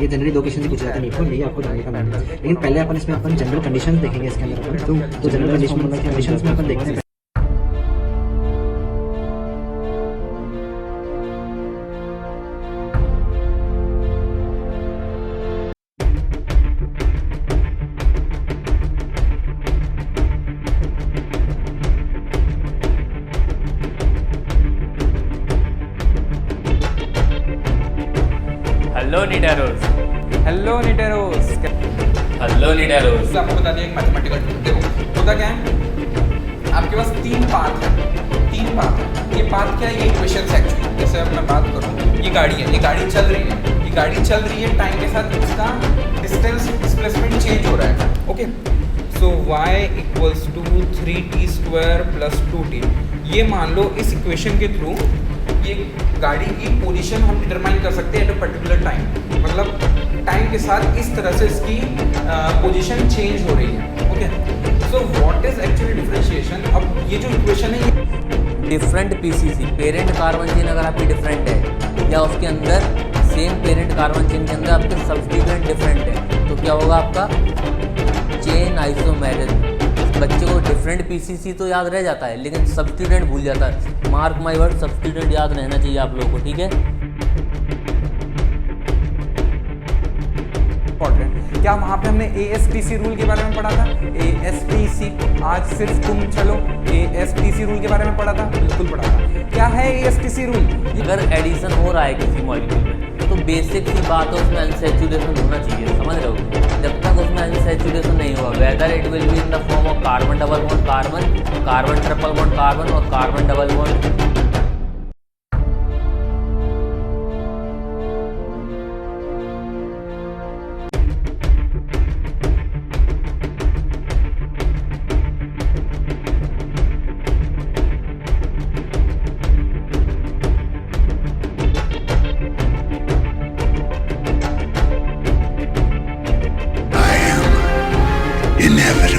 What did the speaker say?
ये generally 2 question से पूछा जाता है नीट को, यही आपको जानने का मैंने, लेकिन पहले अपन इसमें अपन जनरल कंडीशंस देखेंगे इसके अंदर अपन, तो जनरल कंडीशंस में अपन देखते हैं। हेलो नीटेरोस। हेलो नीटेरोस। हेलो नीटेरोस। आपको बता दिया एक मैथमेटिकल टूल। देखो होता क्या है, आपके पास 3 पाथ है। ये पाथ क्या है, ये इक्वेशंस एक्चुअली। जैसे अब मैं बात करूँ, ये गाड़ी है, ये गाड़ी चल रही है, टाइम के साथ इसका डिस्टेंस डिस्प्लेसमेंट चेंज हो रहा है। Okay, so y equals to 3t² + 2t। ये मान लो इस इक्वेशन के थ्रू ये गाड़ी की पोजीशन हम डिटरमाइन कर सकते हैं एट अ पर्टिकुलर टाइम, मतलब टाइम के साथ इस तरह से इसकी पोजीशन चेंज हो रही है। Okay, so what is actually differentiation. अब ये जो इक्वेशन है, ये different PCC, parent carbon chain अगर आपकी डिफरेंट है या उसके अंदर सेम पेरेंट कार्बन चेन के अंदर आपके सब्स्टिट्यूएंट डिफरेंट है, तो क्या होगा आपका चेन आइसोमेरिज्म। बच्चे को डिफरेंट पीसीसी तो याद रह जाता है लेकिन सब्स्टिट्यूएंट भूल जाता है। मार्क माय वर्ड, सब्स्टिट्यूएंट याद रहना चाहिए आप लोगों को, ठीक है। क्या वहाँ पे हमने ASTC रूल के बारे में पढ़ा था? ASTC, आज सिर्फ तुम चलो ASTC रूल के बारे में पढ़ा था, बिल्कुल पढ़ा था। क्या है ASTC रूल? अगर एडिशन हो रहा है किसी मॉलिक्यूल में तो बेसिक सी बात है उसमें अनसैचुरेशन होना चाहिए, समझ रहे हो। जब तक उसमें अनसैचुरेशन नहीं होगा, whether it will be in the form of carbon double bond carbon, carbon triple bond carbon और कार्बन डबल बॉन्ड। inevitable.